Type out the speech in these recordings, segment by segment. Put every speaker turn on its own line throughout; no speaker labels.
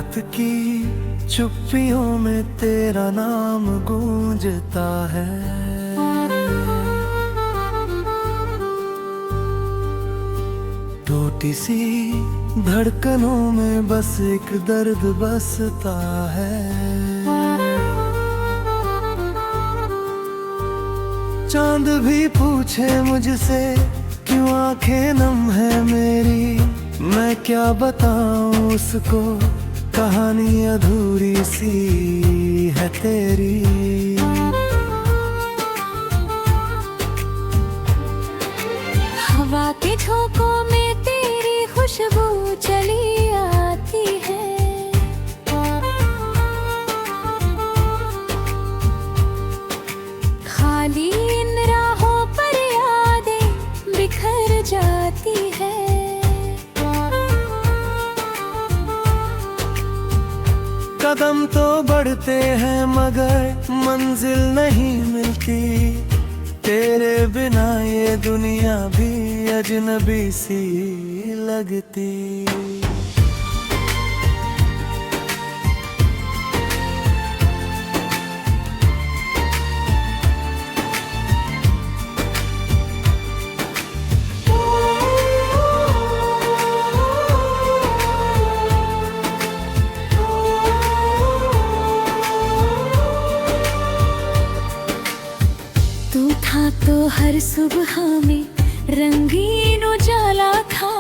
रात की चुप्पियों में तेरा नाम गूंजता है। टूटी सी धड़कनों में बस एक दर्द बसता है। चांद भी पूछे मुझसे क्यों आंखें नम है मेरी, मैं क्या बताऊं उसको, कहानी अधूरी सी है तेरी।
हवा के झोंकों में तेरी खुशबू चली आती है। खाली इन राहों पर यादें बिखर जाती है।
कदम तो बढ़ते हैं मगर मंजिल नहीं मिलती, तेरे बिना ये दुनिया भी अजनबी सी लगती।
तू था तो हर सुबह में रंगीन उजाला था,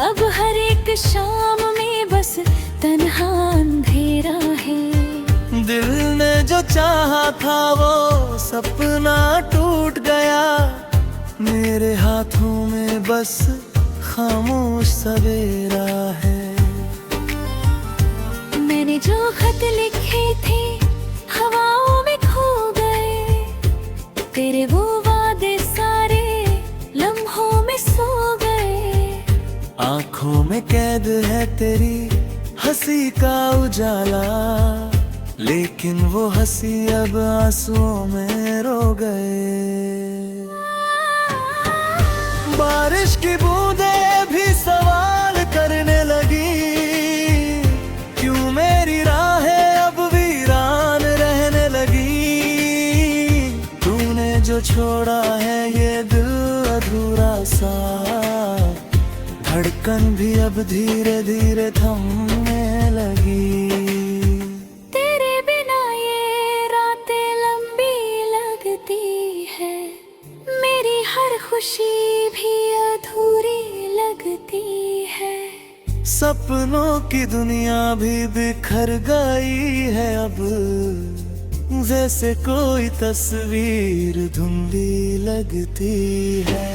अब हर एक शाम में बस तन्हा अंधेरा है।
दिल ने जो चाहा था वो सपना टूट गया, मेरे हाथों में बस खामोश सवेरा है।
मैंने जो खत लिखे थे हवाओं में खो गए, तेरे वो वादे सारे लम्हों में सो गए।
आँखों में कैद है तेरी हंसी का उजाला, लेकिन वो हंसी अब आंसुओं में रो गए। बारिश की बूंदें भी सवाल करने लगी, क्यों मेरी राहें अब वीरान रहने लगी। तूने जो छोड़ा है ये दिल अधूरा सा, धड़कन भी अब धीरे धीरे थमने लगी।
तेरे बिना ये रातें लंबी लगती है, मेरी हर खुशी भी अधूरी लगती है।
सपनों की दुनिया भी बिखर गई है अब, जैसे कोई तस्वीर धुंधली लगती है।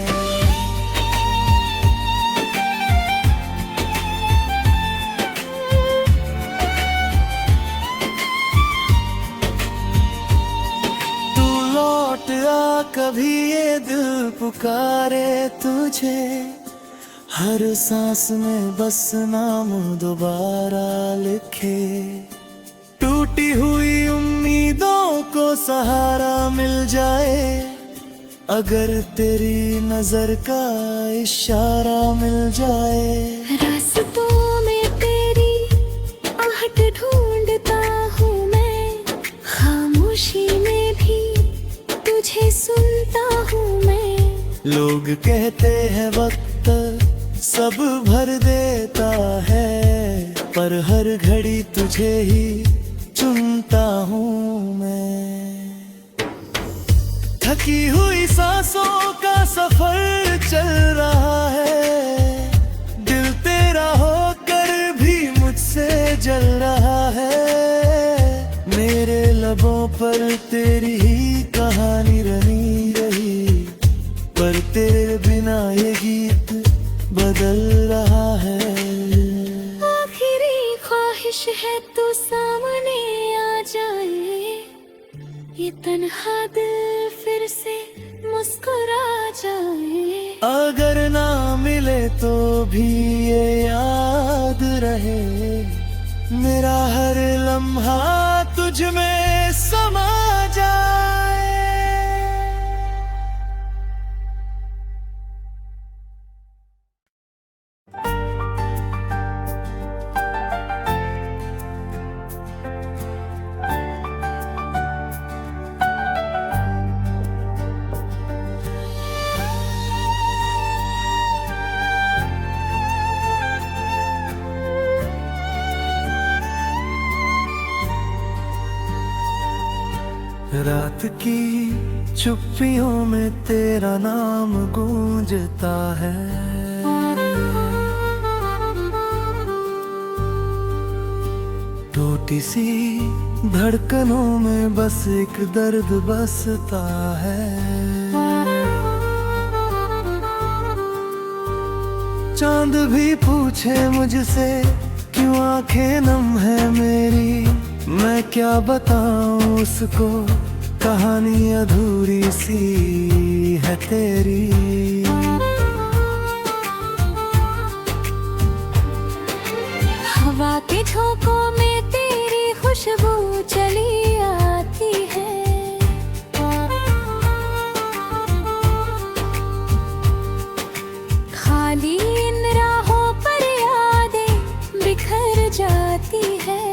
तू लौट आ कभी, ये दिल पुकारे तुझे, हर सांस में बस नाम दोबारा लिखे। टूटी हुई उम्मीदों को सहारा मिल जाए, अगर तेरी नजर का इशारा मिल जाए।
रास्तों में तेरी आहट ढूंढता हूँ मैं, खामोशी में भी तुझे सुनता हूँ मैं।
लोग कहते हैं वक्त सब भर देता है, पर हर घड़ी तुझे ही चुनता हूँ मैं। थकी हुई सांसों का सफर चल रहा है, दिल तेरा होकर भी मुझसे जल रहा है। मेरे लबों पर तेरी ही कहानी रही रही, पर तेरे बिना ये गीत बदल रहा है।
आखिरी ख्वाहिश है तू सामने आ जाए, ये तन्हा दिल फिर से मुस्कुरा जाए।
अगर ना मिले तो भी ये याद रहे, मेरा हर लम्हा तुझ में समा जाए। की चुप्पियों में तेरा नाम गूंजता है। टूटी सी धड़कनों में बस एक दर्द बसता है। चांद भी पूछे मुझसे क्यों आंखें नम है मेरी, मैं क्या बताऊं उसको, कहानी अधूरी सी है तेरी।
हवा के झोंकों में तेरी खुशबू चली आती है। खाली इन राहों पर यादें बिखर जाती है।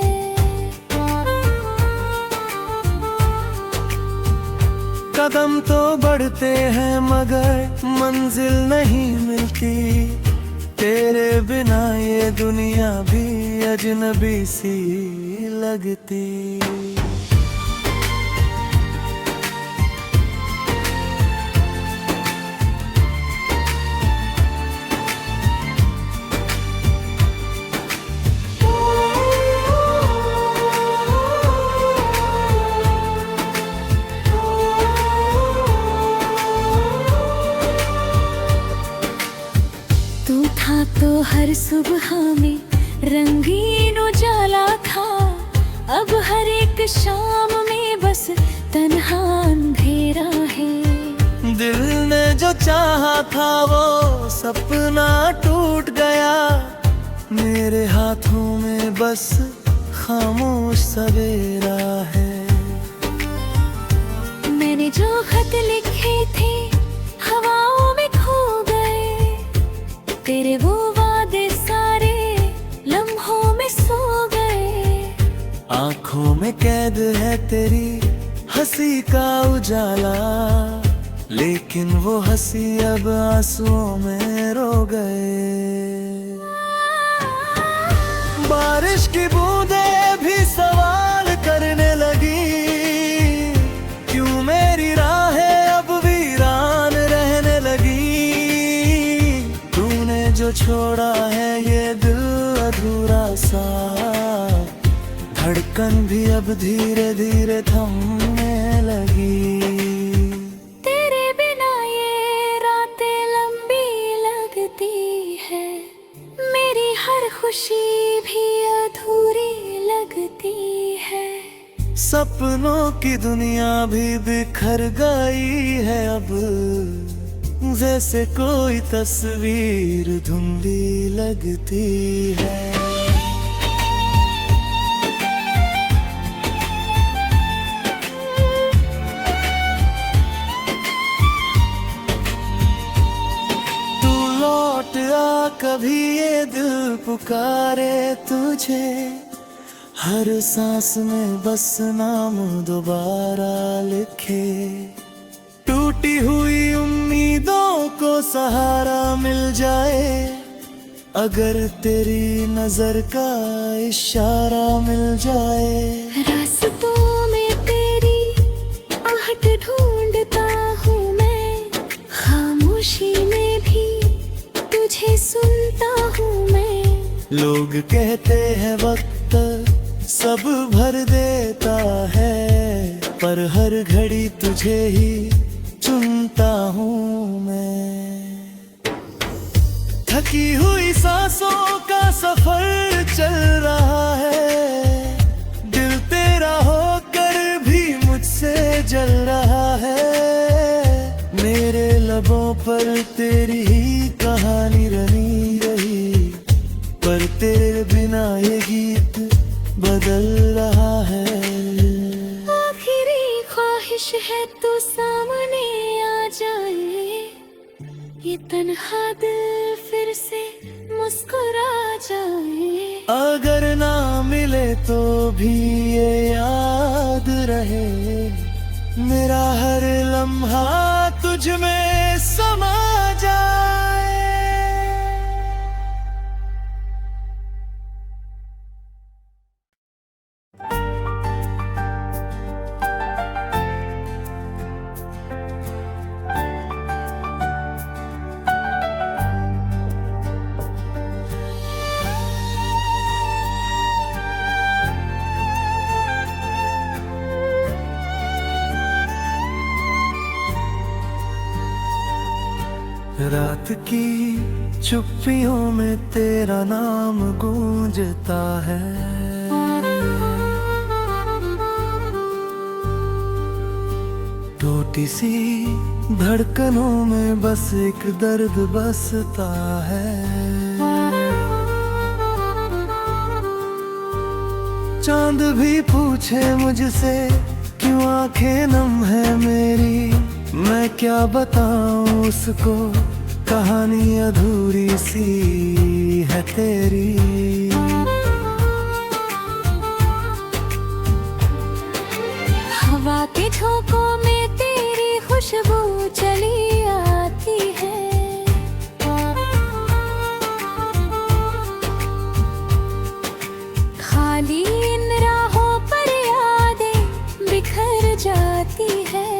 कदम तो बढ़ते हैं मगर मंजिल नहीं मिलती, तेरे बिना ये दुनिया भी अजनबी सी लगती।
तू था तो हर सुबह में रंगीन उजाला था, अब हर एक शाम में बस तन्हा अंधेरा है।
दिल ने जो चाहा था वो सपना टूट गया, मेरे हाथों में बस खामोश सवेरा है।
मैंने जो खत लिखे थे हवाओं में खो गए, तेरे वो वादे सारे लम्हों में सो गए।
आँखों में कैद है तेरी हंसी का उजाला, लेकिन वो हंसी अब आंसुओं में रो गए। बारिश की बूंदें भी सवाल करने लगी, क्यों मेरी राहें अब वीरान रहने लगी। तूने जो छोड़ा है ये दिल अधूरा सा, धड़कन भी अब धीरे धीरे थमने लगी।
तेरे बिना ये रातें लंबी लगती है, मेरी हर खुशी भी अधूरी लगती है।
सपनों की दुनिया भी बिखर गई है अब, जैसे कोई तस्वीर धुंधली लगती है। तू लौट आ कभी, ये दिल पुकारे तुझे, हर सांस में बस नाम दोबारा लिखे। टूटी हुई उम्मीदों को सहारा मिल जाए, अगर तेरी नजर का इशारा मिल जाए।
रास्तों में तेरी आहट ढूंढता हूँ मैं, खामोशी में भी तुझे सुनता हूँ मैं।
लोग कहते हैं वक्त सब भर देता है, पर हर घड़ी तुझे ही चुनता हूँ मैं। थकी हुई सांसों का सफर चल रहा है, दिल तेरा होकर भी मुझसे जल रहा है। मेरे लबों पर तेरी ही कहानी रनी रही, पर तेरे बिना ये गीत बदल रहा है।
आखिरी ख्वाहिश है तू सामने आ जाए, ये तन्हा दिल फिर से मुस्कुरा जाए।
अगर ना मिले तो भी ये याद रहे, मेरा हर लम्हा तुझ में समा जाए। रात की चुप्पियों में तेरा नाम गूंजता है। टूटी सी धड़कनों में बस एक दर्द बसता है। चांद भी पूछे मुझसे क्यों आंखें नम है मेरी, मैं क्या बताऊं उसको, कहानी अधूरी सी है तेरी।
हवा के झोंकों में तेरी खुशबू चली आती है। खाली इन राहों पर यादें बिखर जाती है।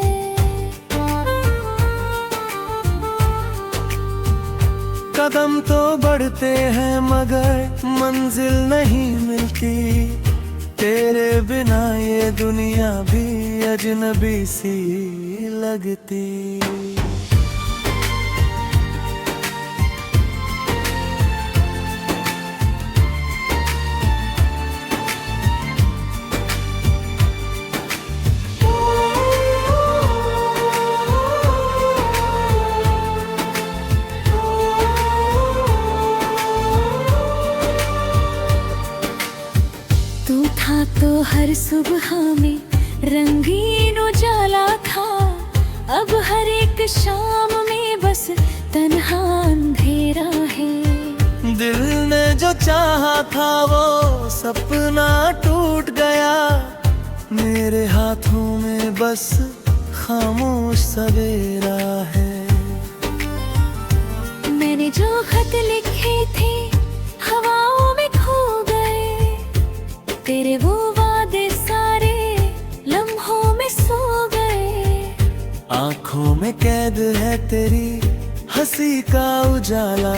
कदम तो बढ़ते हैं मगर मंजिल नहीं मिलती, तेरे बिना ये दुनिया भी अजनबी सी लगती।
तू था तो हर सुबह में रंगीन उजाला था, अब हर एक शाम में बस तन्हा अंधेरा है।
दिल ने जो चाहा था वो सपना टूट गया, मेरे हाथों में बस खामोश सवेरा है।
मैंने जो खत लिखे थे हवाओं में खो गए, तेरे वो वादे सारे लम्हों में सो गए।
आँखों में कैद है तेरी हंसी का उजाला,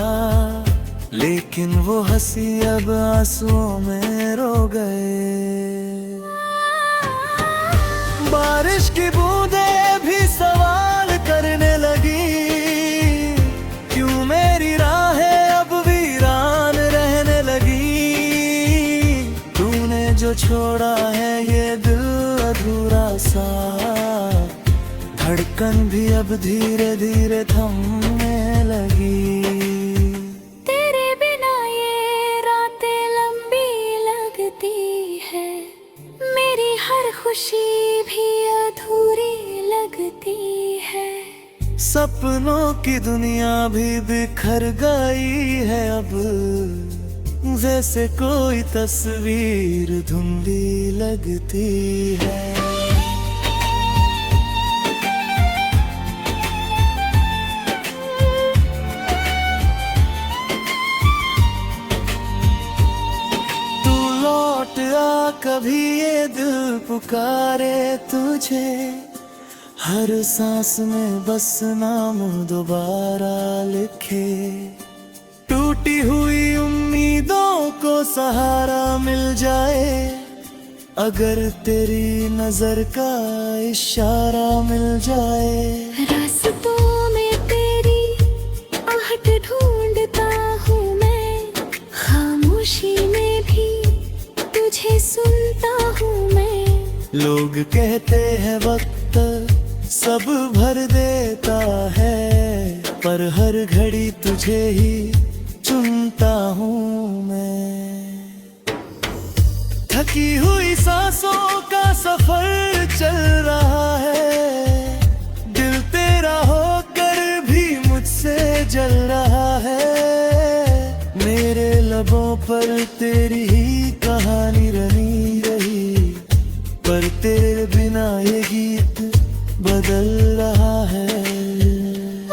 लेकिन वो हंसी अब आंसुओं में रो गए। बारिश की बूंदें भी सवाल करने लगी, क्यों मेरी राहें अब वीरान रहने लगी। तूने जो छोड़ा है ये दिल अधूरा सा, धड़कन भी अब धीरे धीरे थमने लगी।
तेरे बिना ये रातें लंबी लगती है, मेरी हर खुशी भी अधूरी लगती है।
सपनों की दुनिया भी बिखर गई है अब, जैसे कोई तस्वीर धुंधली लगती है। तू लौट आ कभी, ये दिल पुकारे तुझे, हर सांस में बस नाम दोबारा लिखे। टूटी हुई उम्मीदों को सहारा मिल जाए, अगर तेरी नजर का इशारा मिल जाए।
रास्तों में तेरी आहट ढूंढता हूँ मैं, खामोशी में भी तुझे सुनता हूँ मैं।
लोग कहते हैं वक्त सब भर देता है, पर हर घड़ी तुझे ही चुनता हूँ मैं। थकी हुई सांसों का सफर चल रहा है, दिल तेरा होकर भी मुझसे जल रहा है। मेरे लबों पर तेरी ही कहानी रही रही, पर तेरे बिना ये गीत बदल रहा है।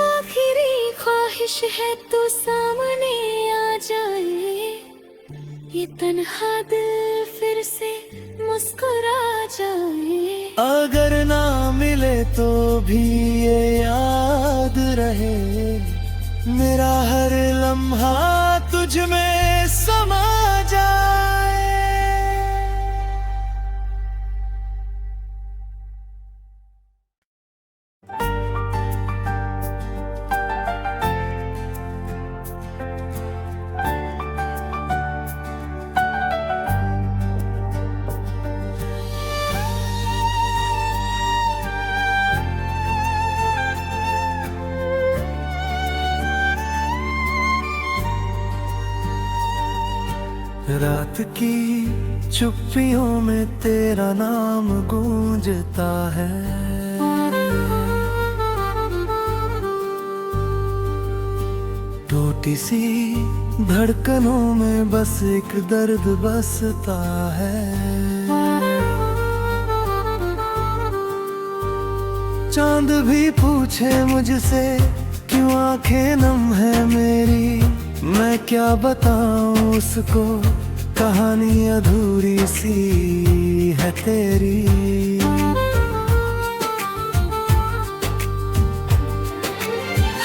आखिरी ख्वाहिश है तू सामने आ जाए, ये तन्हा दिल फिर से मुस्कुरा जाए।
अगर ना मिले तो भी ये याद रहे, मेरा हर लम्हा तुझ में समा जाए। रात की चुप्पियों में तेरा नाम गूंजता है। टूटी सी धड़कनों में बस एक दर्द बसता है। चांद भी पूछे मुझसे क्यों आंखें नम है मेरी, मैं क्या बताऊं उसको, कहानी अधूरी सी है तेरी।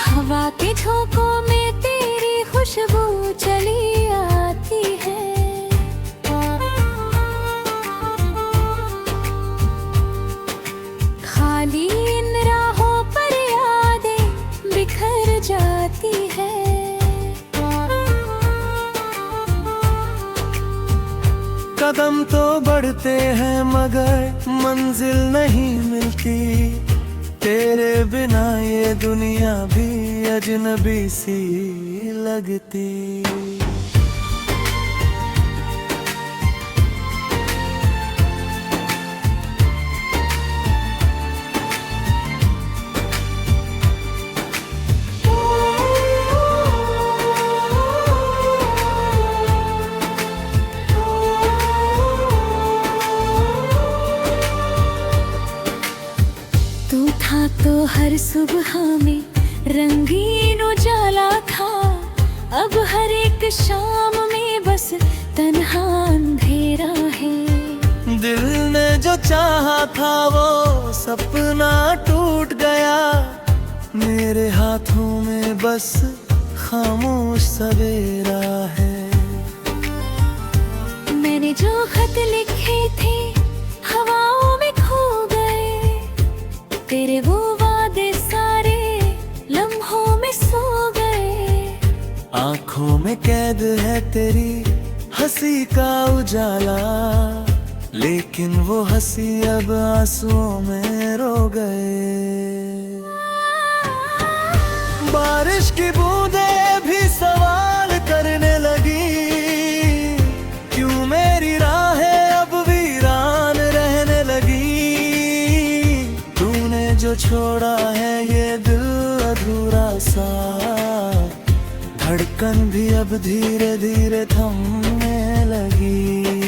हवा के झोंकों में तेरी खुशबू चली आती है। खाली इन राहों पर यादें बिखर जाती है।
कदम तो बढ़ते हैं मगर मंजिल नहीं मिलती, तेरे बिना ये दुनिया भी अजनबी सी लगती।
तू था तो हर सुबह में रंगीन उजाला था, अब हर एक शाम में बस तन्हा अंधेरा है।
दिल ने जो चाहा था वो सपना टूट गया, मेरे हाथों में बस खामोश सवेरा है।
मैंने जो खत लिखे थे हवाओं में खो गए, तेरे वो वादे सारे लम्हों में सो गए।
आँखों में कैद है तेरी हंसी का उजाला, लेकिन वो हंसी अब आंसुओं में रो गए। बारिश की बूंदें भी सवाल करने लगी, क्यों मेरी राहें अब वीरान रहने लगी। तूने जो छोड़ा है ये दिल अधूरा सा, धड़कन भी अब धीरे धीरे थमने लगी।